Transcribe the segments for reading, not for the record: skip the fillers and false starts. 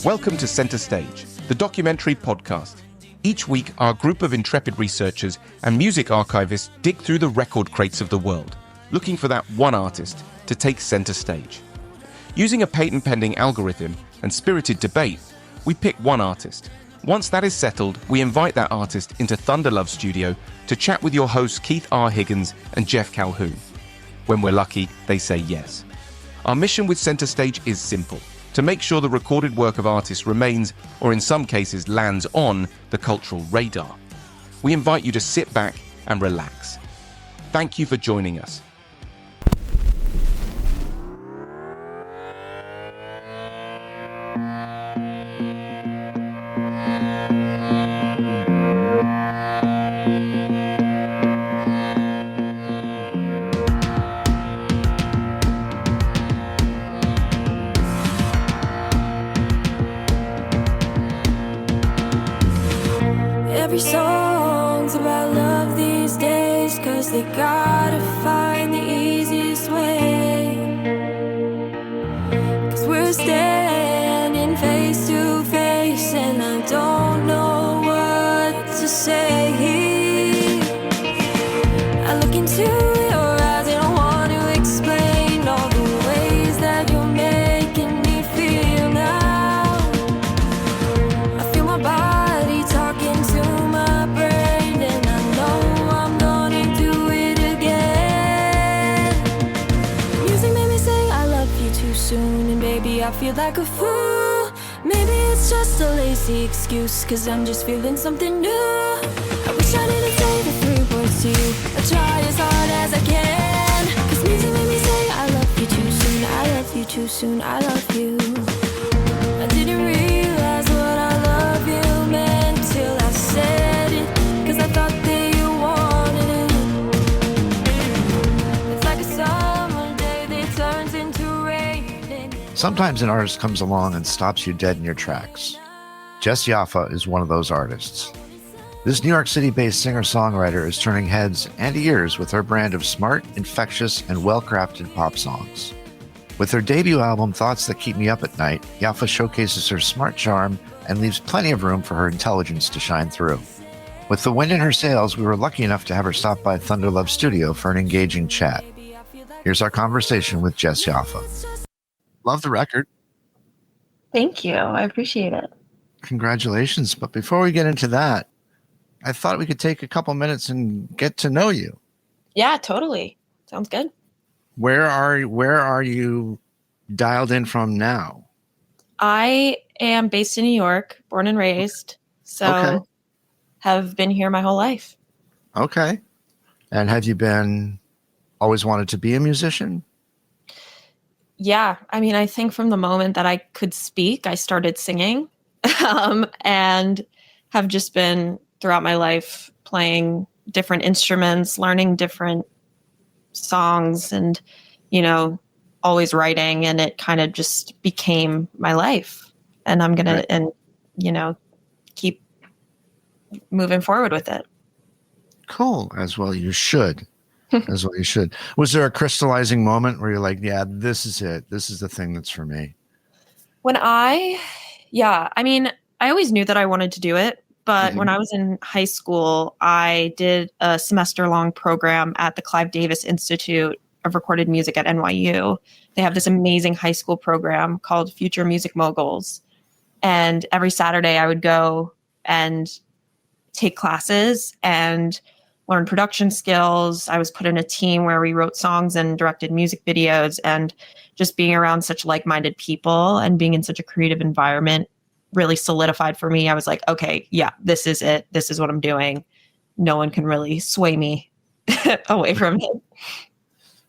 Welcome to Center Stage, the documentary podcast. Each week, our group of intrepid researchers and music archivists dig through the record crates of the world, looking for that one artist to take center stage. Using a patent-pending algorithm and spirited debate, we pick one artist. Once that is settled, we invite that artist into Thunder Love Studio to chat with your hosts Keith R. Higgins and Jeff Calhoun. When we're lucky, they say yes. Our mission with Center Stage is simple: to make sure the recorded work of artists remains, or in some cases lands on, the cultural radar. We invite you to sit back and relax. Thank you for joining us. Every song's about love these days, 'cause they gotta find the easiest way. 'Cause we're standing face to face, and I don't know what to say. I look into your eyes and I want to explain all the ways that you're making me feel now. I feel my body talking to my brain, and I know I'm gonna do it again. Music made me say I love you too soon, and baby I feel like a fool. Maybe it's just a lazy excuse, 'cause I'm just feeling something new. I wish I didn't say the 3 words to you. I try as hard as I can, 'cause music made me say I love you too soon. I love you too soon, I love you. I didn't realize what I love you meant till I said it, 'cause I thought that you wanted it. It's like a summer day that turns into rain. Sometimes an artist comes along and stops you dead in your tracks. Jess Yaffa is one of those artists. This New York City-based singer-songwriter is turning heads and ears with her brand of smart, infectious, and well-crafted pop songs. With her debut album, Thoughts That Keep Me Up at Night, Yaffa showcases her smart charm and leaves plenty of room for her intelligence to shine through. With the wind in her sails, we were lucky enough to have her stop by Thunder Love Studio for an engaging chat. Here's our conversation with Jess Yaffa. Love the record. Thank you. I appreciate it. Congratulations. But before we get into that, I thought we could take a couple minutes and get to know you. Yeah, totally. Sounds good. Where are you dialed in from now? I am based in New York, born and raised. So Okay. have been here my whole life. Okay. And have you been always wanted to be a musician? Yeah. I mean, I think from the moment that I could speak, I started singing and have just been throughout my life playing different instruments, learning different songs, and, always writing. And it kind of just became my life. And I'm going Right. to, keep moving forward with it. Cool. As well you should. As well you should. Was there a crystallizing moment where you're like, yeah, this is it. This is the thing that's for me? I always knew that I wanted to do it. But Mhm. when I was in high school, I did a semester-long program at the Clive Davis Institute of Recorded Music at NYU. They have this amazing high school program called Future Music Moguls. And every Saturday I would go and take classes and learn production skills. I was put in a team where we wrote songs and directed music videos, and just being around such like-minded people and being in such a creative environment really solidified for me. I was like, okay, yeah, this is it. This is what I'm doing. No one can really sway me away from it.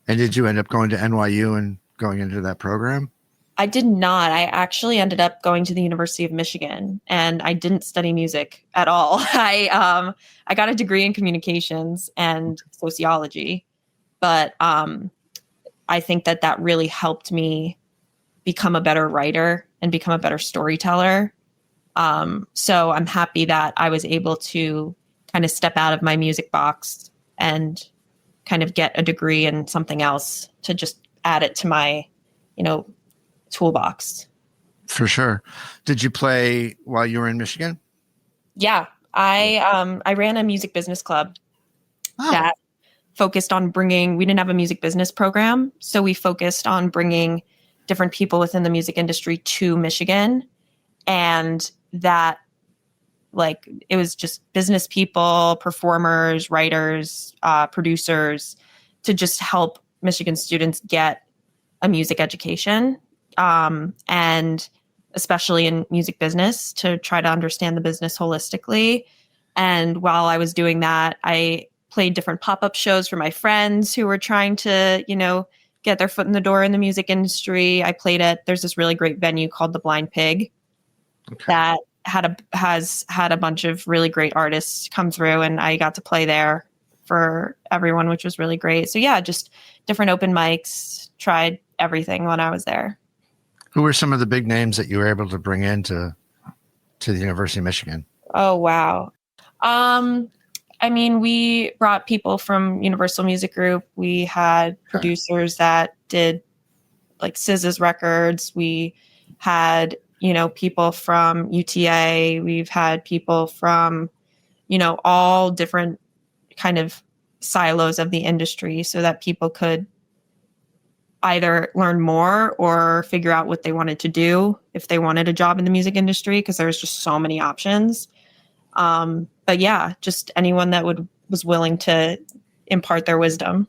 And did you end up going to NYU and going into that program? I did not. I actually ended up going to the University of Michigan, and I didn't study music at all. I got a degree in communications and sociology, but I think that really helped me become a better writer and become a better storyteller. So I'm happy that I was able to kind of step out of my music box and kind of get a degree in something else to just add it to my, toolbox. For sure. Did you play while you were in Michigan? Yeah, I ran a music business club that focused on bringing. We didn't have a music business program, so we focused on bringing different people within the music industry to Michigan, and that like it was just business people, performers, writers, producers to just help Michigan students get a music education, and especially in music business to try to understand the business holistically. And while I was doing that, I played different pop-up shows for my friends who were trying to, get their foot in the door in the music industry. I played there's this really great venue called the Blind Pig that has had a bunch of really great artists come through, and I got to play there for everyone, which was really great. So yeah, just different open mics, tried everything when I was there. Who were some of the big names that you were able to bring into the University of Michigan? Oh, wow. We brought people from Universal Music Group. We had producers that did like SZA's records. We had, people from UTA. We've had people from, all different kind of silos of the industry so that people could either learn more or figure out what they wanted to do if they wanted a job in the music industry, because there's just so many options. But yeah, just anyone that was willing to impart their wisdom.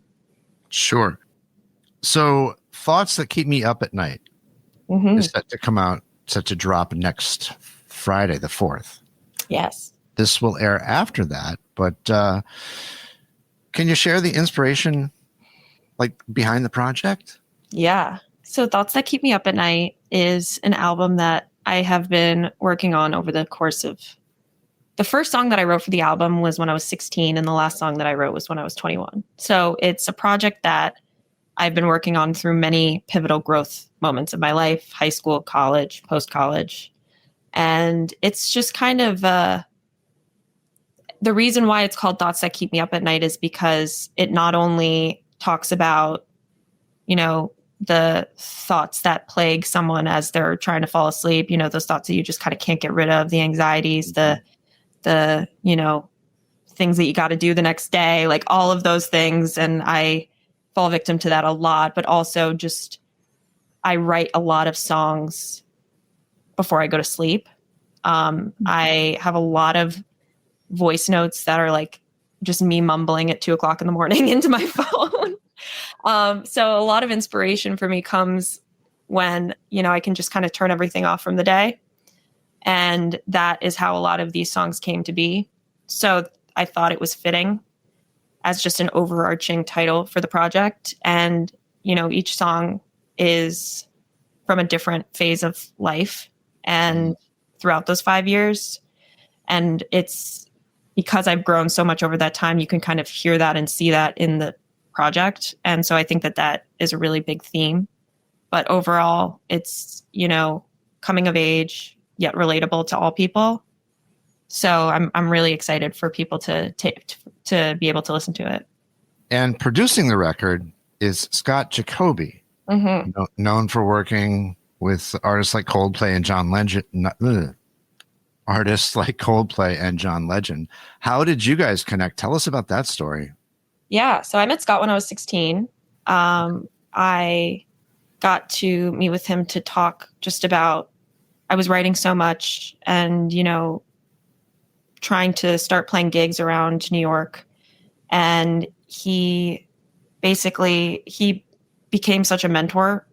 Sure. So Thoughts That Keep Me Up at Night is set to come out, set to drop next Friday, the 4th. Yes. This will air after that, but can you share the inspiration behind the project? Yeah. So Thoughts That Keep Me Up at Night is an album that I have been working on over the course of. The first song that I wrote for the album was when I was 16, and the last song that I wrote was when I was 21. So it's a project that I've been working on through many pivotal growth moments of my life: high school, college, post-college. And it's just kind of the reason why it's called Thoughts That Keep Me Up at Night is because it not only talks about, the thoughts that plague someone as they're trying to fall asleep, those thoughts that you just kind of can't get rid of, the anxieties, the things that you got to do the next day, like all of those things. And I fall victim to that a lot, but also just, I write a lot of songs before I go to sleep. I have a lot of voice notes that are like just me mumbling at 2:00 in the morning into my phone. So a lot of inspiration for me comes when, I can just kind of turn everything off from the day. And that is how a lot of these songs came to be. So I thought it was fitting as just an overarching title for the project. And, each song is from a different phase of life and throughout those 5 years. And it's because I've grown so much over that time, you can kind of hear that and see that in the project. And so I think that is a really big theme. But overall, it's, coming of age, yet relatable to all people. So I'm really excited for people to be able to listen to it. And producing the record is Scott Jacoby, known for working with artists like Coldplay and John Legend. Artists like Coldplay and John Legend. How did you guys connect? Tell us about that story. Yeah, so I met Scott when I was 16. I got to meet with him to talk just about, I was writing so much and, trying to start playing gigs around New York. And he became such a mentor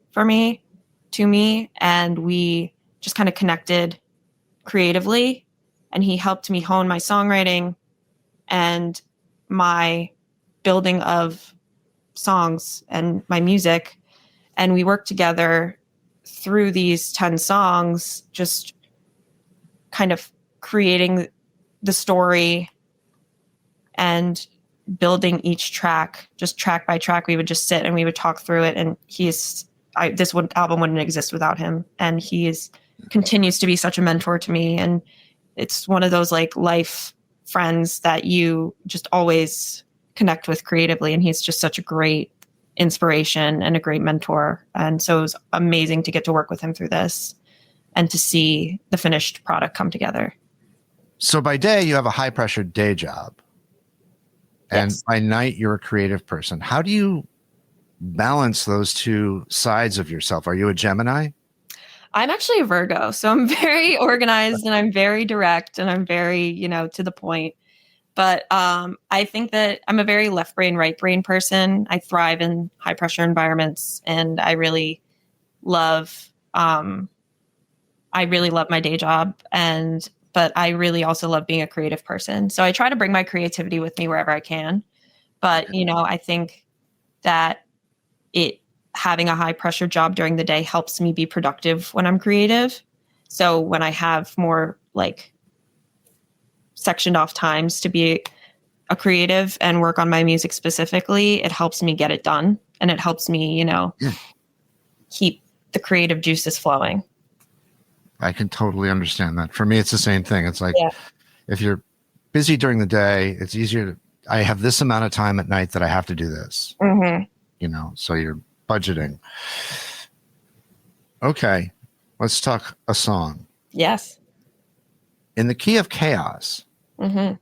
to me. And we just kind of connected creatively. And he helped me hone my songwriting and my building of songs and my music. And we worked together through these 10 songs, just kind of creating the story and building each track, just track by track. We would just sit and we would talk through it. And album wouldn't exist without him. And he continues to be such a mentor to me. And it's one of those like life friends that you just always connect with creatively. And he's just such a great inspiration and a great mentor. And so it was amazing to get to work with him through this. and to see the finished product come together. So by day, you have a high pressure day job. And Yes. by night, you're a creative person. How do you balance those two sides of yourself? Are you a Gemini? I'm actually a Virgo, so I'm very organized and I'm very direct and I'm very, to the point. But I think that I'm a very left brain, right brain person. I thrive in high pressure environments, and I really love my day job, but I really also love being a creative person. So I try to bring my creativity with me wherever I can. But I think that having a high pressure job during the day helps me be productive when I'm creative. So when I have more like sectioned off times to be a creative and work on my music specifically, it helps me get it done. And it helps me, keep the creative juices flowing. I can totally understand that. For me, it's the same thing. It's like, if you're busy during the day, it's easier. I have this amount of time at night that I have to do this, so you're budgeting. Okay. Let's talk a song. Yes. In the Key of Chaos. Mm-hmm.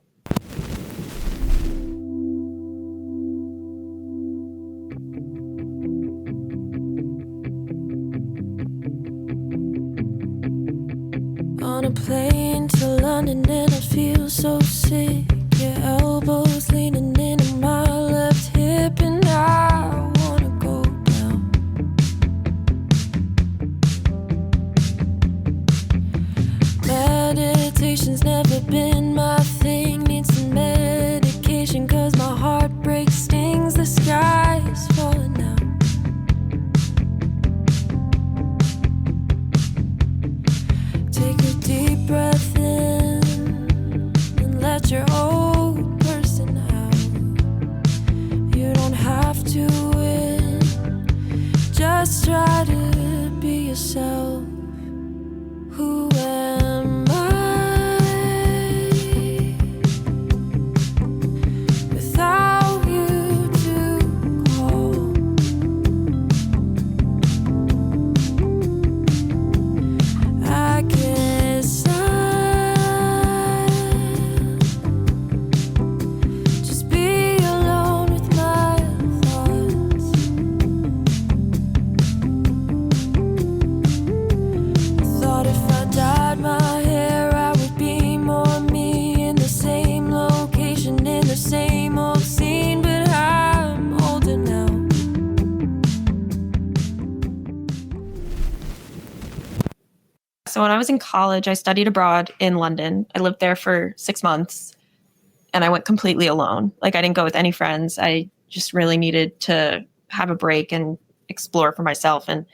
On a plane to London and I feel so sick. Your elbows leaning into my left hip and I wanna go down. Meditation's never been my thing. Need some medication 'cause my heartbreak stings. The sky's falling now. Take a deep breath in and let your old person out. You don't have to win, just try to be yourself. Who am I without you to call? I guess I just be alone with my thoughts. I thought if I dyed my hair, I would be more me in the same location, in the same old scene, but I'm older now. So when I was in college, I studied abroad in London. I lived there for 6 months and I went completely alone. Like I didn't go with any friends. I just really needed to have a break and explore for myself. And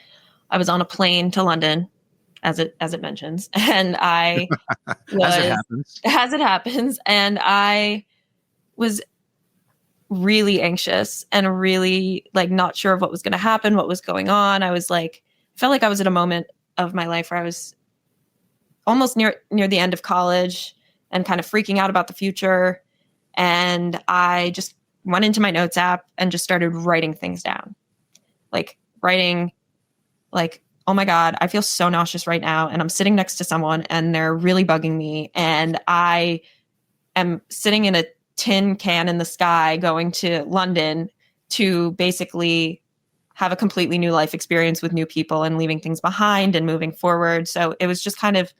I was on a plane to London, as it mentions. And I was, as it happens. And I was really anxious and really like not sure of what was going to happen, what was going on. I was like, felt like I was at a moment of my life where I was almost near the end of college and kind of freaking out about the future. And I just went into my notes app and just started writing things down. Like writing like, oh my God, I feel so nauseous right now. And I'm sitting next to someone and they're really bugging me. And I am sitting in a tin can in the sky going to London to basically have a completely new life experience with new people and leaving things behind and moving forward. So it was just kind of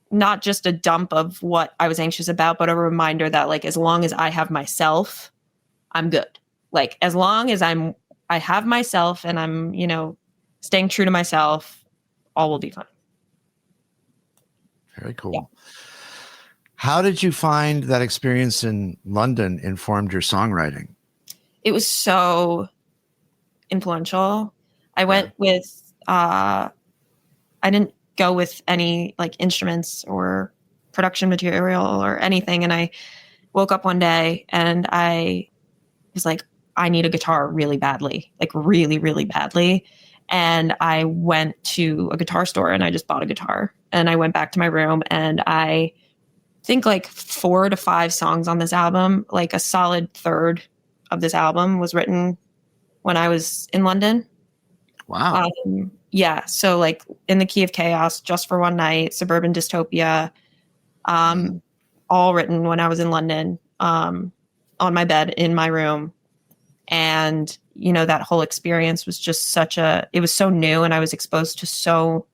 not just a dump of what I was anxious about, but a reminder that like, as long as I have myself, I'm good. Like, as long as I have myself and I'm, staying true to myself, all will be fine. Very cool. Yeah. How did you find that experience in London informed your songwriting? It was so influential. I went with, I didn't go with any like instruments or production material or anything. And I woke up one day and I was like, I need a guitar really badly, like really, really badly. And I went to a guitar store and I just bought a guitar and I went back to my room and I think like 4 to 5 songs on this album, like a solid third of this album was written when I was in London. Wow. Yeah. So like In the Key of Chaos, Just for One Night, Suburban Dystopia, all written when I was in London, on my bed in my room. And, you know, that whole experience was just it was so new, and I was exposed to so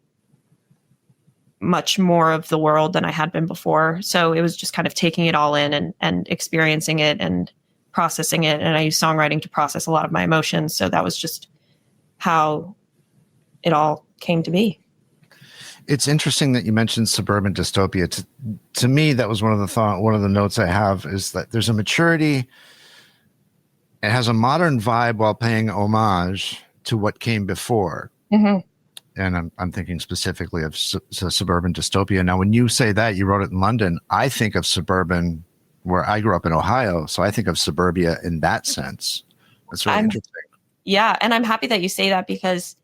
much more of the world than I had been before. So it was just kind of taking it all in and experiencing it and processing it. And I use songwriting to process a lot of my emotions. So that was just how it all came to be. It's interesting that you mentioned suburban dystopia. To me, that was one of the notes I have, is that there's a maturity. It has a modern vibe while paying homage to what came before. Mm-hmm. And I'm thinking specifically of suburban dystopia. Now, when you say that you wrote it in London, I think of suburban, where I grew up in Ohio. So I think of suburbia in that sense. That's really interesting. Yeah. And I'm happy that you say that, because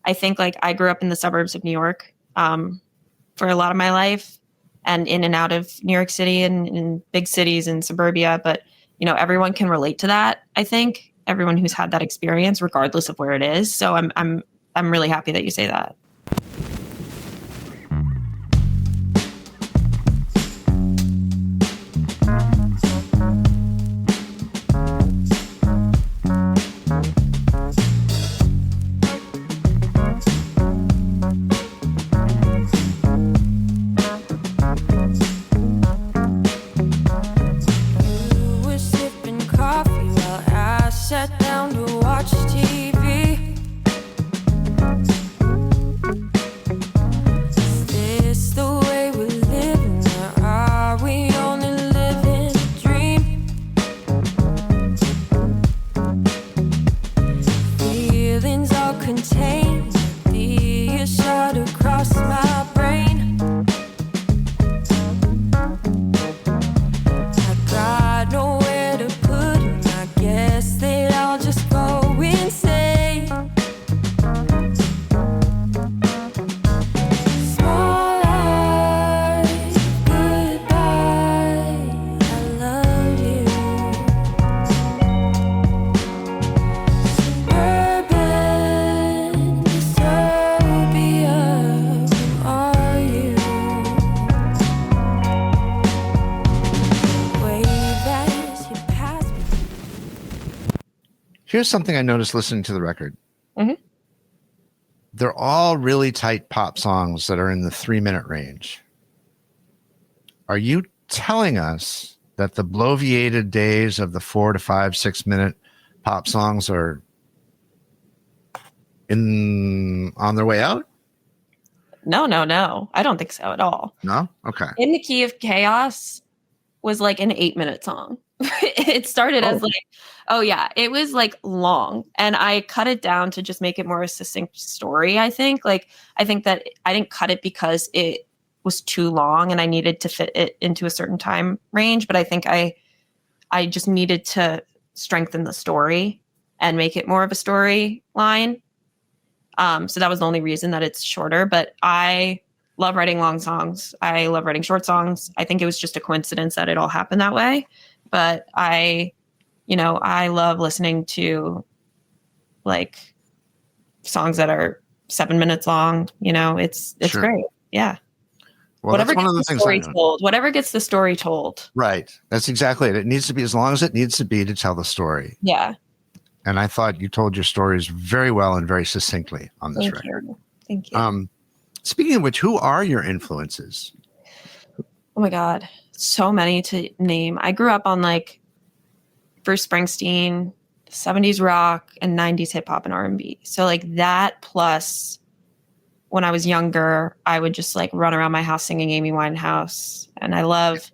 I think like I grew up in the suburbs of New York for a lot of my life, and in and out of New York City and in big cities and suburbia. But, you know, everyone can relate to that. I think everyone who's had that experience, regardless of where it is. So I'm really happy that you say that. We're sipping coffee while I sat down to watch TV. Is this the way we're living, or are we only living a dream? Feelings all contained, the shot across my brain. I got nowhere to put 'em, I guess they'd all just go insane. Small eyes, goodbye, I love you. Suburban dystopia, who are you? Wave as you pass me. Here's something I noticed listening to the record. Mhm. They're all really tight pop songs that are in the 3-minute range. Are you telling us that the bloviated days of the 4 to 5, 6-minute pop songs are on their way out? No. I don't think so at all. No? Okay. In the Key of Chaos was like an 8-minute song. It started as it was like long, and I cut it down to just make it more a succinct story. I think that I didn't cut it because it was too long and I needed to fit it into a certain time range, but I think I just needed to strengthen the story and make it more of a storyline. So that was the only reason that it's shorter, but I love writing long songs. I love writing short songs. I think it was just a coincidence that it all happened that way. But I love listening to like songs that are 7 minutes long. You know, it's Sure. great. Yeah. Well, Whatever that's one of the gets the things story told. Whatever gets the story told. Right. That's exactly it. It needs to be as long as it needs to be to tell the story. Yeah. And I thought you told your stories very well and very succinctly on this Thank record. you. Thank you. Speaking of which, who are your influences? Oh my God. So many to name. I grew up on like Bruce Springsteen, 70s rock, and 90s hip hop and R&B. So like that, plus when I was younger, I would just like run around my house singing Amy Winehouse. And I love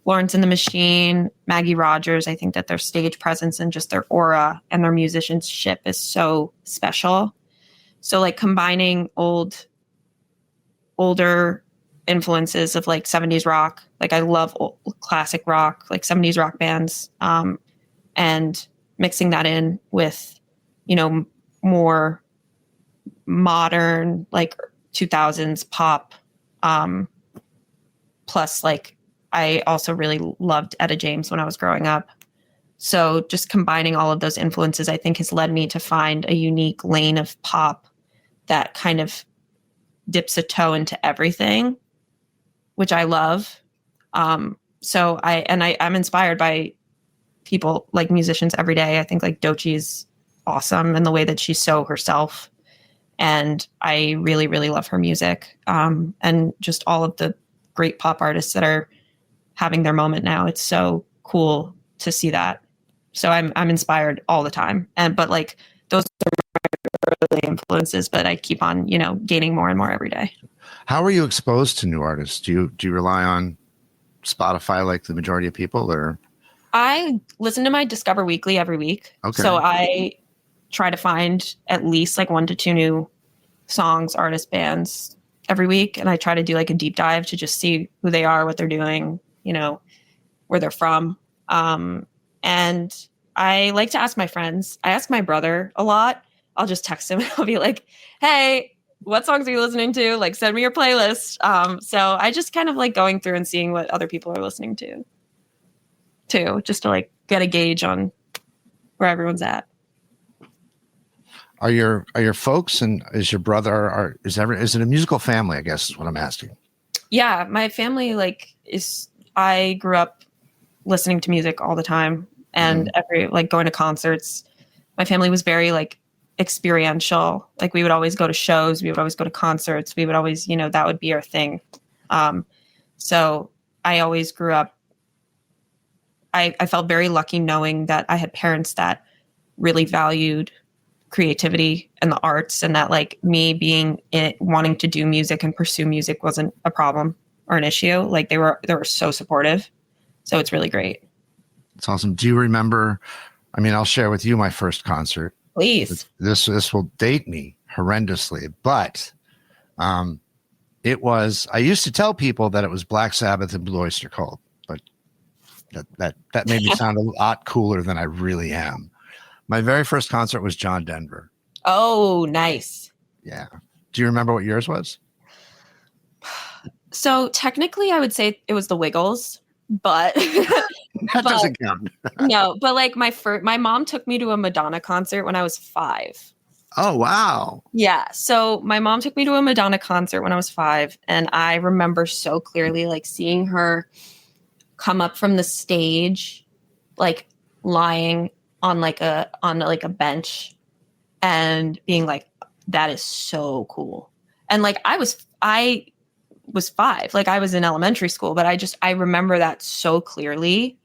Florence and the Machine, Maggie Rogers. I think that their stage presence and just their aura and their musicianship is so special. So like combining older influences of like 70s rock. Like I love classic rock, like 70s rock bands, and mixing that in with, you know, more modern, like 2000s pop. Plus, like, I also really loved Etta James when I was growing up. So just combining all of those influences, I think, has led me to find a unique lane of pop that kind of dips a toe into everything, which I love. So I'm inspired by people like musicians every day. I think like Doechie's awesome in the way that she's so herself. And I really, really love her music. And just all of the great pop artists that are having their moment now. It's so cool to see that. So I'm inspired all the time. But like those are my early influences, but I keep on, gaining more and more every day. How are you exposed to new artists? Do you rely on Spotify like the majority of people, or? I listen to my Discover Weekly every week. Okay. So I try to find at least like 1 to 2 new songs, artists, bands every week. And I try to do like a deep dive to just see who they are, what they're doing, where they're from. And I like to ask my friends. I ask my brother a lot. I'll just text him. I'll be like, hey, what songs are you listening to? Like, send me your playlist. So I just kind of like going through and seeing what other people are listening to too, just to like get a gauge on where everyone's at. Are your folks and is your brother is it a musical family, I guess is what I'm asking. Yeah, my family I grew up listening to music all the time and going to concerts. My family was very like experiential. Like we would always go to shows, we would always go to concerts, we would always, that would be our thing. So I always grew up, I felt very lucky knowing that I had parents that really valued creativity and the arts, and that like me wanting to do music and pursue music wasn't a problem or an issue. Like they were so supportive. So it's really great. It's awesome. Do you remember, I'll share with you my first concert. Please. This will date me horrendously, but I used to tell people that it was Black Sabbath and Blue Oyster Cult, but that made me sound a lot cooler than I really am. My very first concert was John Denver. Oh, nice. Yeah. Do you remember what yours was? So technically I would say it was the Wiggles, but that doesn't count. No, but like my mom took me to a Madonna concert when I was 5. Oh, wow. Yeah. So my mom took me to a Madonna concert when I was 5. And I remember so clearly like seeing her come up from the stage, like lying on a bench and being like, that is so cool. And like, I was 5, like I was in elementary school, but I remember that so clearly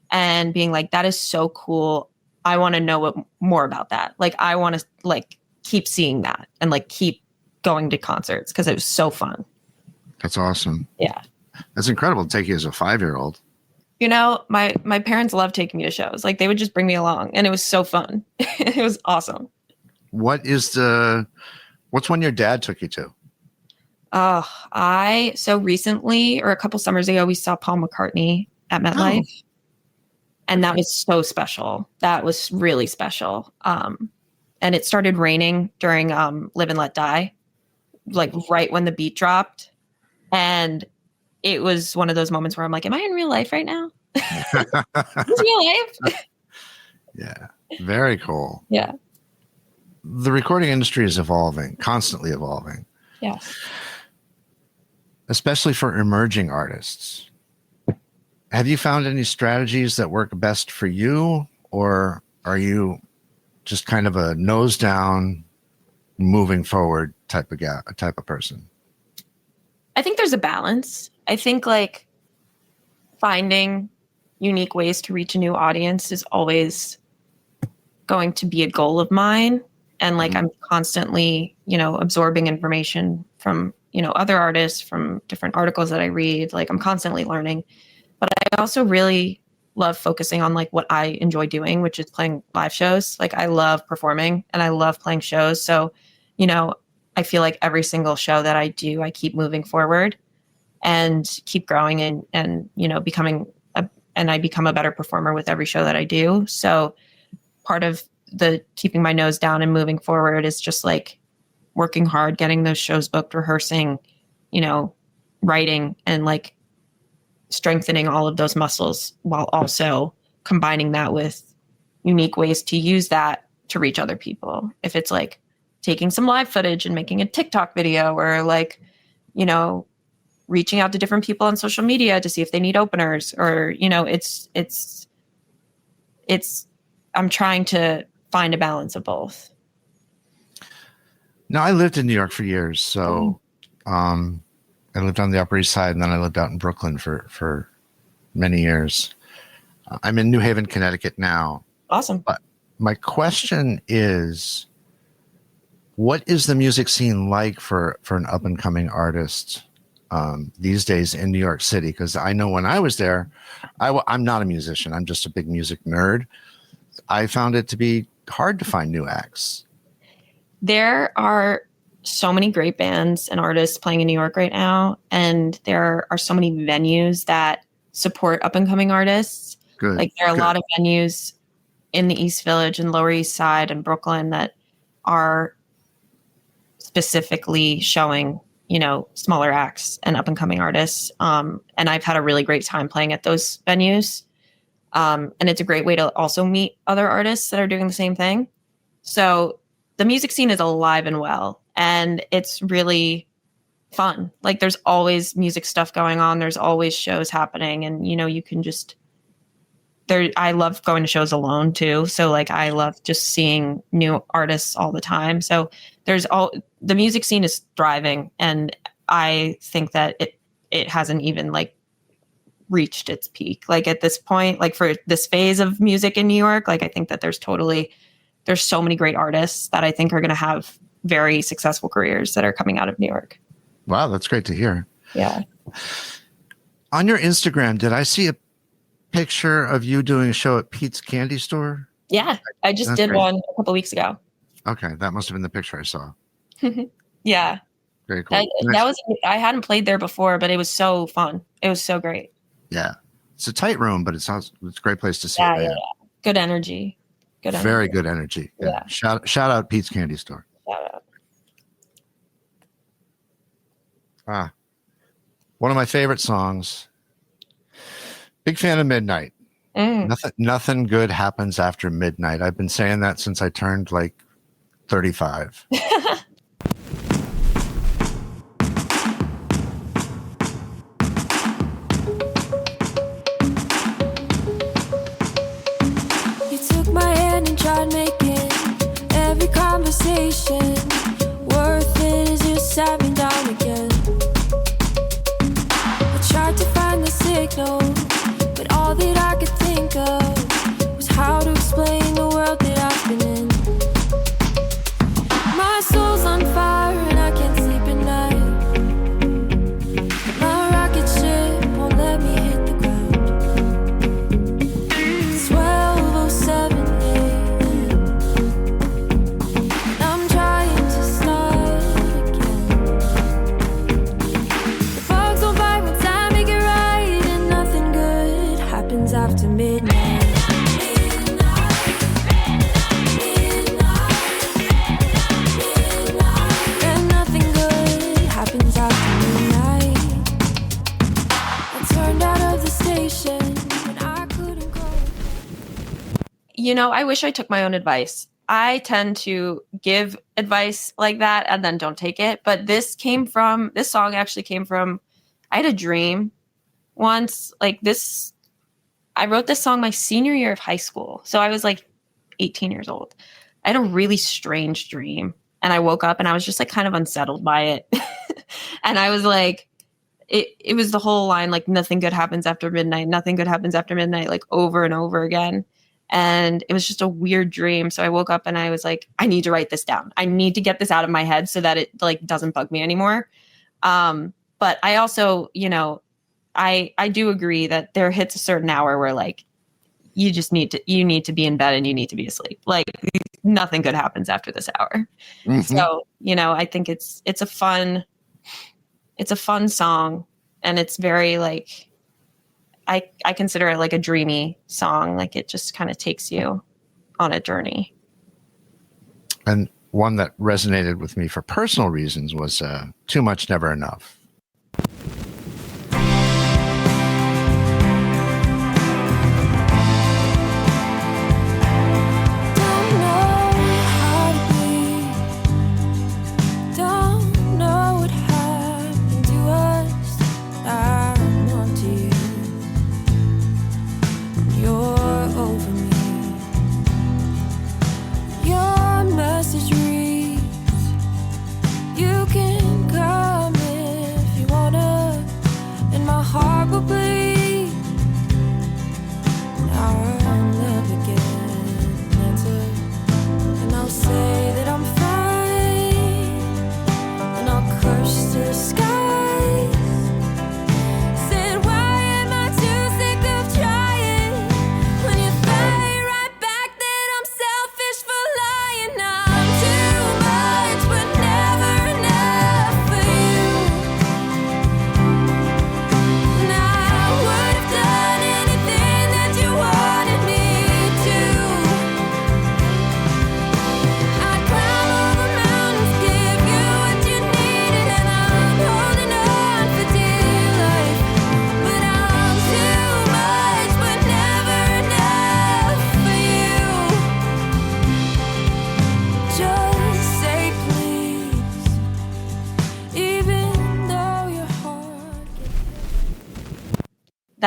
and being like, that is so cool. I want to know more about that. Like, I want to like keep seeing that and like keep going to concerts because it was so fun. That's awesome. Yeah. That's incredible to take you as a 5-year-old. My parents loved taking me to shows. Like they would just bring me along and it was so fun. It was awesome. What's one your dad took you to? So recently or a couple summers ago, we saw Paul McCartney at MetLife. Oh. And that was so special. That was really special. And it started raining during Live and Let Die, like right when the beat dropped. And it was one of those moments where I'm like, am I in real life right now? Is real life? Yeah. Very cool. Yeah. The recording industry is evolving, constantly evolving. Yes. Especially for emerging artists. Have you found any strategies that work best for you, or are you just kind of a nose down, moving forward type of person? I think there's a balance. I think like finding unique ways to reach a new audience is always going to be a goal of mine. And like, I'm constantly, absorbing information from, other artists, from different articles that I read. Like I'm constantly learning, but I also really love focusing on like what I enjoy doing, which is playing live shows. Like I love performing and I love playing shows. So, I feel like every single show that I do, I keep moving forward and keep growing and I become a better performer with every show that I do. So part of the keeping my nose down and moving forward is just like working hard, getting those shows booked, rehearsing, writing and like strengthening all of those muscles while also combining that with unique ways to use that to reach other people. If it's like taking some live footage and making a TikTok video, or like, you know, reaching out to different people on social media to see if they need openers, or, you know, it's I'm trying to find a balance of both. Now, I lived in New York for years. So I lived on the Upper East Side, and then I lived out in Brooklyn for many years. I'm in New Haven, Connecticut now. Awesome. But my question is, what is the music scene like for an up-and-coming artist these days in New York City? Because I know when I was there, I'm not a musician. I'm just a big music nerd. I found it to be hard to find new acts. There are so many great bands and artists playing in New York right now, and there are so many venues that support up-and-coming artists. Good. Like there are a lot of venues in the East Village and Lower East Side and Brooklyn that are specifically showing, you know, smaller acts and up-and-coming artists. And I've had a really great time playing at those venues. And it's a great way to also meet other artists that are doing the same thing. So the music scene is alive and well, and it's really fun. Like there's always music stuff going on. There's always shows happening, and, you know, you can just I love going to shows alone too. So like I love just seeing new artists all the time. So the music scene is thriving, and I think that it hasn't even like reached its peak. Like at this point, like for this phase of music in New York, like I think that there's so many great artists that I think are going to have very successful careers that are coming out of New York. Wow, that's great to hear. Yeah. On your Instagram, did I see a picture of you doing a show at Pete's Candy Store? Yeah, I just did one a couple weeks ago. Okay, that must have been the picture I saw. Yeah. Very cool. I hadn't played there before, but it was so fun. It was so great. Yeah. It's a tight room, but it's a great place to see. Yeah. Good energy. Very good energy. Yeah. Shout out Pete's Candy Store. Shout out. One of my favorite songs. Big fan of Midnight. Nothing good happens after midnight. I've been saying that since I turned like 35. You took my hand and tried making every conversation worth it as you sat me down again. I tried to find the signal, but all that I could think of was how to explain the world that I've been in. My soul's on fire and I can't sleep at night. My rocket ship won't let me hit the ground. It's 12:07 a.m. I'm trying to start again. The bugs don't bite when time make it right, and nothing good happens after midnight. And nothing good happens after midnight. I turned out of the station when I couldn't go. You know, I wish I took my own advice. I tend to give advice like that and then don't take it. But this song actually came from, I had a dream once, like this. I wrote this song my senior year of high school. So I was like 18 years old. I had a really strange dream, and I woke up and I was just like kind of unsettled by it. And I was like, it was the whole line, like nothing good happens after midnight, nothing good happens after midnight, like over and over again. And it was just a weird dream. So I woke up and I was like, I need to write this down. I need to get this out of my head so that it like doesn't bug me anymore. But I also, you know, I do agree that there hits a certain hour where like you need to be in bed and you need to be asleep. Like nothing good happens after this hour. Mm-hmm. So, you know, I think it's a fun song, and it's very like, I consider it like a dreamy song. Like it just kind of takes you on a journey. And one that resonated with me for personal reasons was Too Much Never Enough.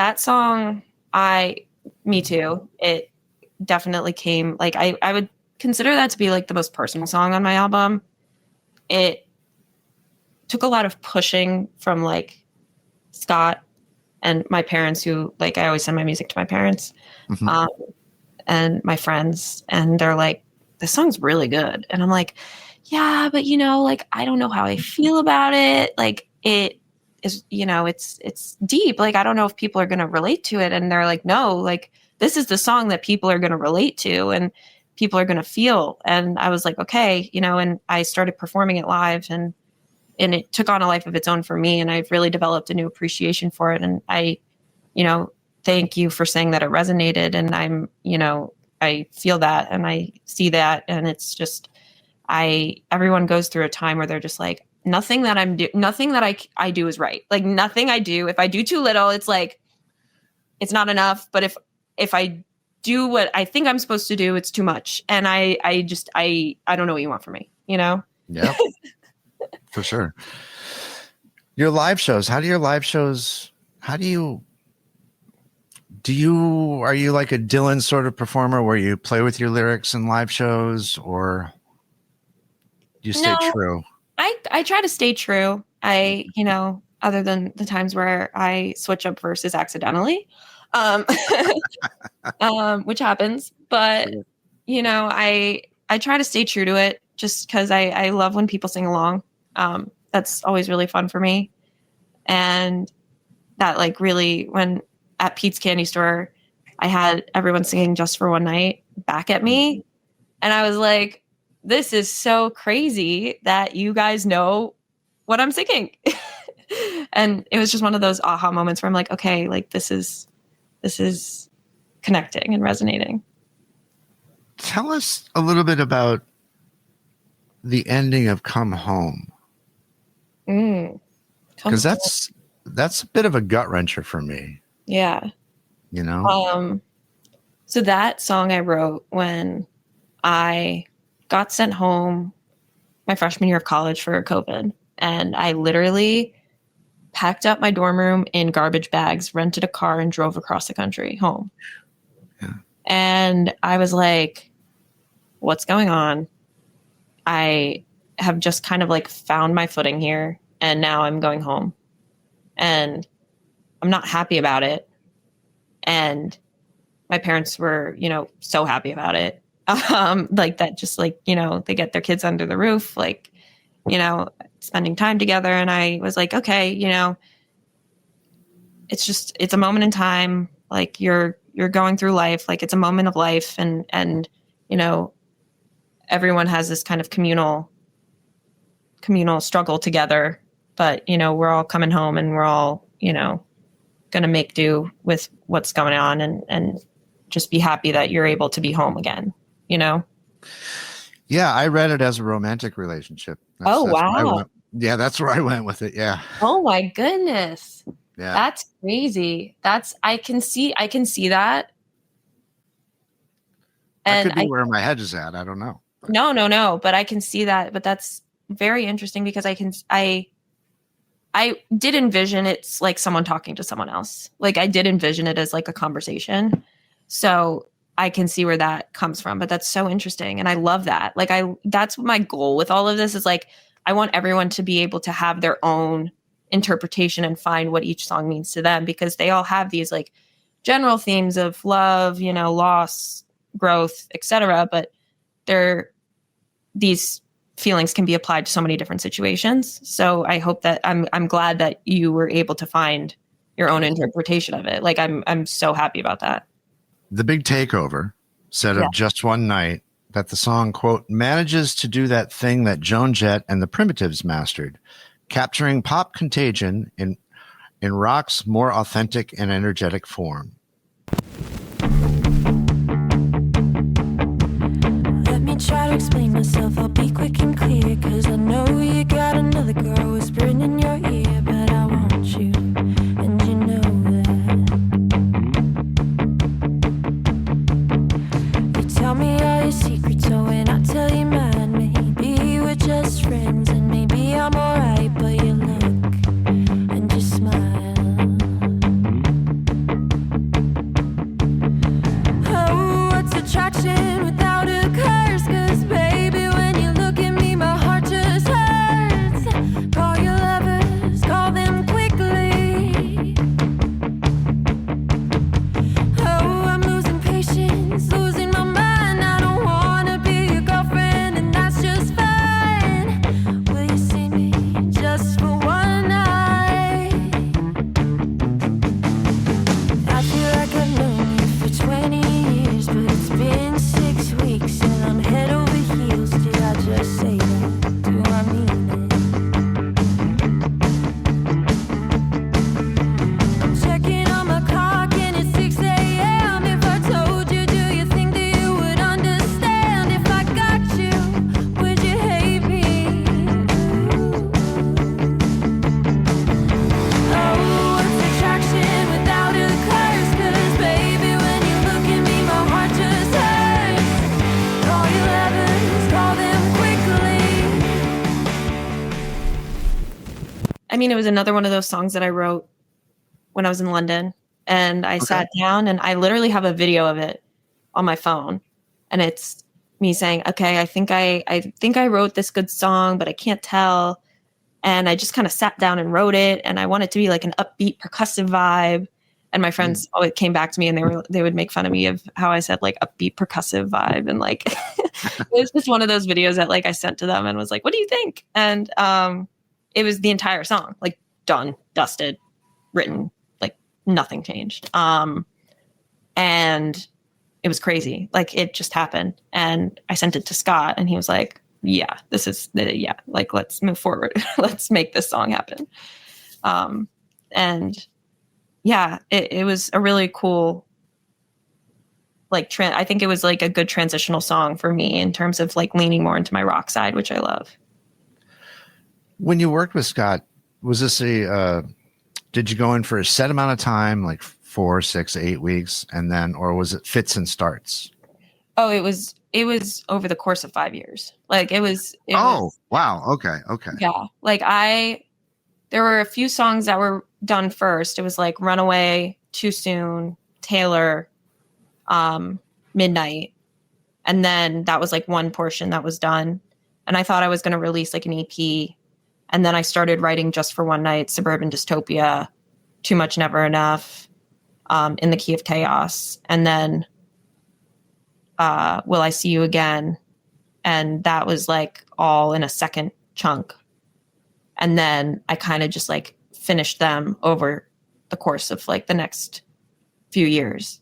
that song, me too. It definitely came, like, I would consider that to be like the most personal song on my album. It took a lot of pushing from like Scott and my parents, who, like, I always send my music to my parents, and my friends, and they're like, this song's really good. And I'm like, yeah, but like, I don't know how I feel about it. Like, it is, it's deep. Like, I don't know if people are going to relate to it. And they're like, no, like, this is the song that people are going to relate to and people are going to feel. And I was like, okay, and I started performing it live, and it took on a life of its own for me. And I've really developed a new appreciation for it. And I, thank you for saying that it resonated. And I'm, I feel that and I see that. And it's just, everyone goes through a time where they're just like, nothing that I do is right. Like, nothing I do, if I do too little, it's like, it's not enough. But if I do what I think I'm supposed to do, it's too much. And I don't know what you want from me, Yeah, for sure. Your live shows, are you like a Dylan sort of performer where you play with your lyrics in live shows, or you stay true? I try to stay true. Other than the times where I switch up verses accidentally, which happens, but I try to stay true to it just because I love when people sing along. That's always really fun for me. And that, like, really, when at Pete's Candy Store, I had everyone singing Just for One Night back at me. And I was like, this is so crazy that you guys know what I'm singing. And it was just one of those aha moments where I'm like, okay, like, this is connecting and resonating. Tell us a little bit about the ending of Come Home. Because that's a bit of a gut wrencher for me. Yeah. So that song I wrote when I got sent home my freshman year of college for COVID. And I literally packed up my dorm room in garbage bags, rented a car, and drove across the country home. Yeah. And I was like, what's going on? I have just kind of like found my footing here, and now I'm going home. And I'm not happy about it. And my parents were, so happy about it. Like that, just like, they get their kids under the roof, like, spending time together. And I was like, okay, it's a moment in time. Like, you're going through life. Like, it's a moment of life. And, everyone has this kind of communal struggle together, but, we're all coming home, and we're all, going to make do with what's going on, and just be happy that you're able to be home again, Yeah, I read it as a romantic relationship. Wow. That's where I went with it. Yeah. Oh my goodness. Yeah. That's crazy. I can see that. And that could be where my head is at. I don't know. No, but I can see that. But that's very interesting because I did envision it's like someone talking to someone else. Like, I did envision it as like a conversation. So I can see where that comes from, but that's so interesting. And I love that. Like, that's my goal with all of this is like, I want everyone to be able to have their own interpretation and find what each song means to them, because they all have these like general themes of love, loss, growth, etc. But these feelings can be applied to so many different situations. So I hope that I'm glad that you were able to find your own interpretation of it. Like, I'm so happy about that. The Big Takeover said of Just One Night that the song, quote, manages to do that thing that Joan Jett and the Primitives mastered, capturing pop contagion in rock's more authentic and energetic form. Let me try to explain myself. I'll be quick and clear, 'cause I know you got another girl whispering in your ear, but I want you, and you know that. You tell me all your secrets, so when I tell you mine, maybe we're just friends, and maybe I'm alright, but you look and you smile. mean, it was another one of those songs that I wrote when I was in London, and I sat down and I literally have a video of it on my phone, and it's me saying, okay, I think I wrote this good song, but I can't tell. And I just kind of sat down and wrote it, and I want it to be like an upbeat percussive vibe. And my friends always came back to me, and they would make fun of me of how I said like upbeat percussive vibe. And like, it was just one of those videos that like I sent to them and was like, what do you think? And it was the entire song, like done, dusted, written, like nothing changed. And it was crazy. Like it just happened. And I sent it to Scott, and he was like, yeah, this is like, let's move forward. Let's make this song happen. And yeah, it was a really cool, like, I think it was like a good transitional song for me in terms of like leaning more into my rock side, which I love. When you worked with Scott, was this did you go in for a set amount of time, like 4, 6, 8 weeks, and then, or was it fits and starts? Oh, it was over the course of 5 years. Like it was. Wow. Okay. Yeah. Like there were a few songs that were done first. It was like Runaway, Too Soon, Taylor, Midnight. And then that was like one portion that was done. And I thought I was going to release like an EP. And then I started writing Just for One Night, Suburban Dystopia, Too Much Never Enough, In the Key of Chaos. And then Will I See You Again? And that was like all in a second chunk. And then I kind of just like finished them over the course of like the next few years.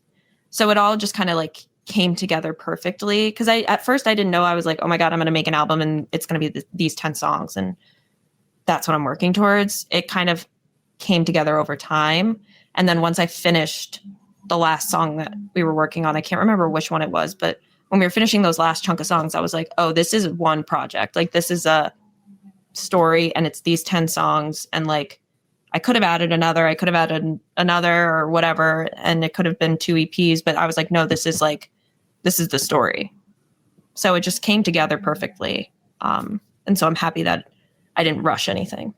So it all just kind of like came together perfectly. Cause at first I didn't know. I was like, oh my God, I'm going to make an album and it's going to be these 10 songs. And that's what I'm working towards. It kind of came together over time. And then once I finished the last song that we were working on, I can't remember which one it was, but when we were finishing those last chunk of songs, I was like, oh, this is one project. Like this is a story and it's these 10 songs. And like, I could have added another, or whatever. And it could have been 2 EPs, but I was like, no, this is the story. So it just came together perfectly. And so I'm happy that I didn't rush anything.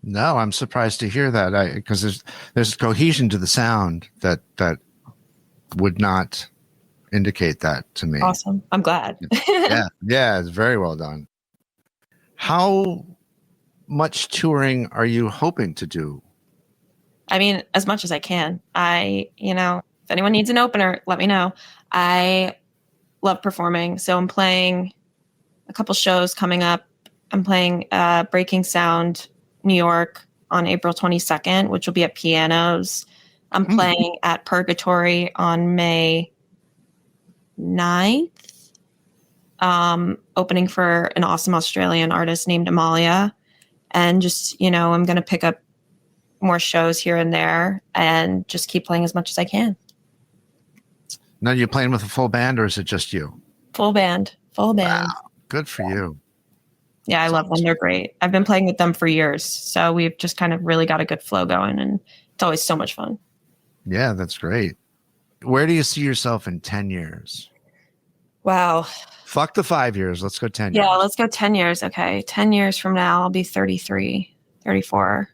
No, I'm surprised to hear that, because there's cohesion to the sound that would not indicate that to me. Awesome. I'm glad. Yeah, it's very well done. How much touring are you hoping to do? I mean, as much as I can. If anyone needs an opener, let me know. I love performing. So I'm playing a couple shows coming up. I'm playing Breaking Sound, New York on April 22nd, which will be at Pianos. I'm playing at Purgatory on May 9th, opening for an awesome Australian artist named Amalia. And just, I'm going to pick up more shows here and there and just keep playing as much as I can. Now, you're playing with a full band, or is it just you? Full band. Wow, good for you. Yeah, I love them. They're great. I've been playing with them for years. So we've just kind of really got a good flow going, and it's always so much fun. Yeah, that's great. Where do you see yourself in 10 years? Wow. Fuck the 5 years. Let's go 10 years. Yeah, let's go 10 years. Okay. 10 years from now, I'll be 33, 34.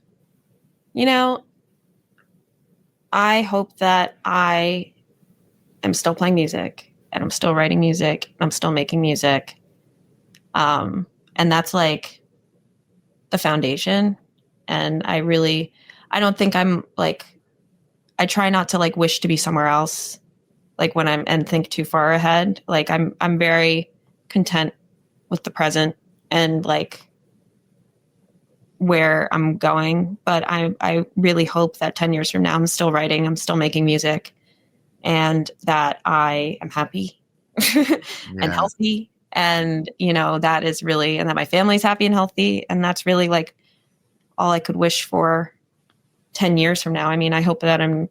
I hope that I am still playing music, and I'm still writing music, and I'm still making music. And that's like the foundation. And I don't think I'm like, I try not to like wish to be somewhere else, like and think too far ahead. Like I'm very content with the present and like where I'm going. But I really hope that 10 years from now, I'm still writing, I'm still making music, and that I am happy and healthy. And, that is really, and that my family's happy and healthy. And that's really like all I could wish for 10 years from now. I mean, I hope that I'm,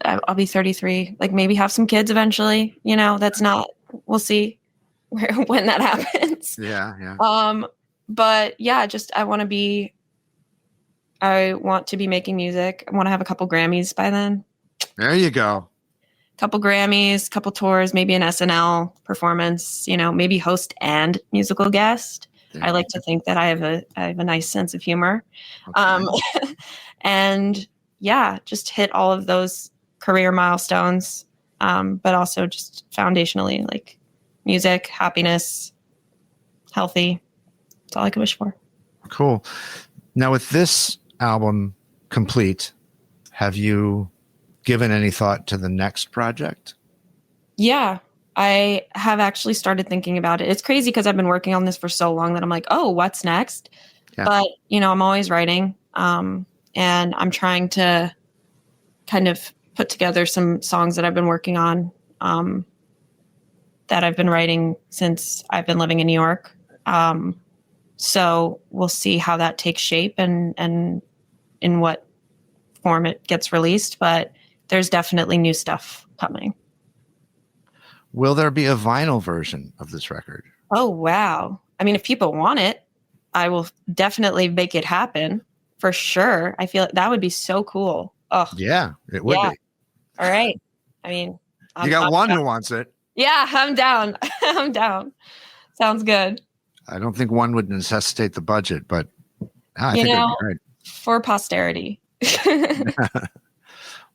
I'll be 33, like maybe have some kids eventually, we'll see when that happens. Yeah. But yeah, just, I want to be making music. I want to have a couple Grammys by then. There you go. Couple Grammys, couple tours, maybe an SNL performance, maybe host and musical guest. I like to think that I have a nice sense of humor. Okay. And yeah, just hit all of those career milestones, but also just foundationally, like music, happiness, healthy. That's all I can wish for. Cool. Now, with this album complete, have you given any thought to the next project? Yeah, I have actually started thinking about it. It's crazy because I've been working on this for so long that I'm like, oh, what's next? Yeah. But, I'm always writing. And I'm trying to kind of put together some songs that I've been working on, that I've been writing since I've been living in New York. So we'll see how that takes shape and in what form it gets released. But there's definitely new stuff coming. Will there be a vinyl version of this record? Oh, wow. I mean, if people want it, I will definitely make it happen for sure. I feel that would be so cool. Oh, Yeah, it would be. All right. I mean, You got I'm one down. who wants it. Yeah, I'm down. I'm down. Sounds good. I don't think one would necessitate the budget, but I think it'd be great. For posterity.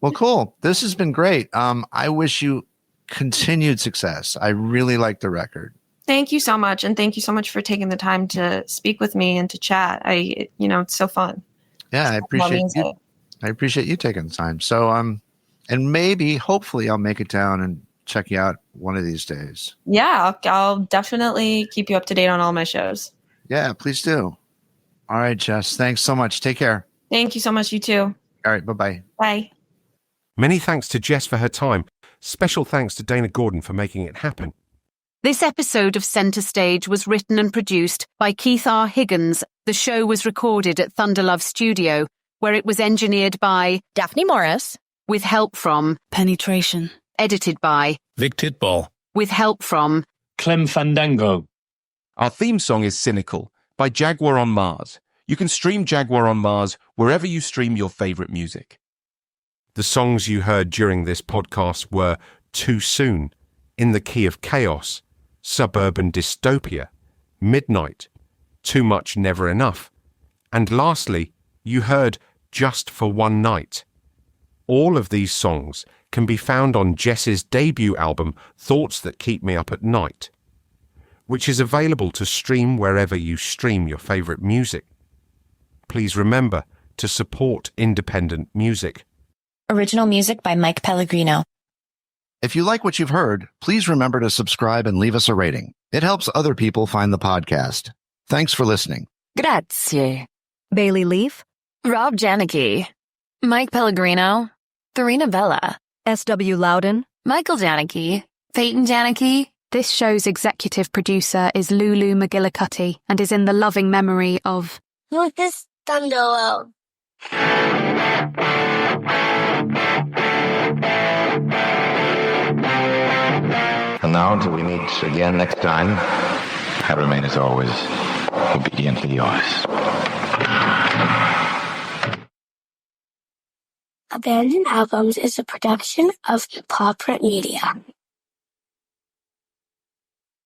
Well, cool. This has been great. I wish you continued success. I really like the record. Thank you so much. And thank you so much for taking the time to speak with me and to chat. It's so fun. Yeah, I appreciate you. I appreciate you taking the time. So, and maybe, hopefully, I'll make it down and check you out one of these days. Yeah, I'll definitely keep you up to date on all my shows. Yeah, please do. All right, Jess. Thanks so much. Take care. Thank you so much. You too. All right. Bye-bye. Bye. Many thanks to Jess for her time. Special thanks to Dana Gordon for making it happen. This episode of Centre Stage was written and produced by Keith R. Higgins. The show was recorded at Thunderlove Studio, where it was engineered by Daphne Morris, with help from Penetration, edited by Vic Titball, with help from Clem Fandango. Our theme song is Cynical by Jaguar on Mars. You can stream Jaguar on Mars wherever you stream your favorite music. The songs you heard during this podcast were Too Soon, In the Key of Chaos, Suburban Dystopia, Midnight, Too Much Never Enough, and lastly, you heard Just for One Night. All of these songs can be found on Jess's debut album, Thoughts That Keep Me Up at Night, which is available to stream wherever you stream your favorite music. Please remember to support independent music. original music by Mike Pellegrino. If you like what you've heard, please remember to subscribe and leave us a rating. It helps other people find the podcast. Thanks for listening. Grazie. Bailey Leaf, Rob Janicki, Mike Pellegrino, Farina Bella, S.W. Loudon, Michael Janicki, Peyton Janicki. This show's executive producer is Lulu McGillicuddy and is in the loving memory of Lucas Thunderlow. And now, until we meet again next time, I remain as always obediently yours. Abandoned Albums is a production of Paw Print Media.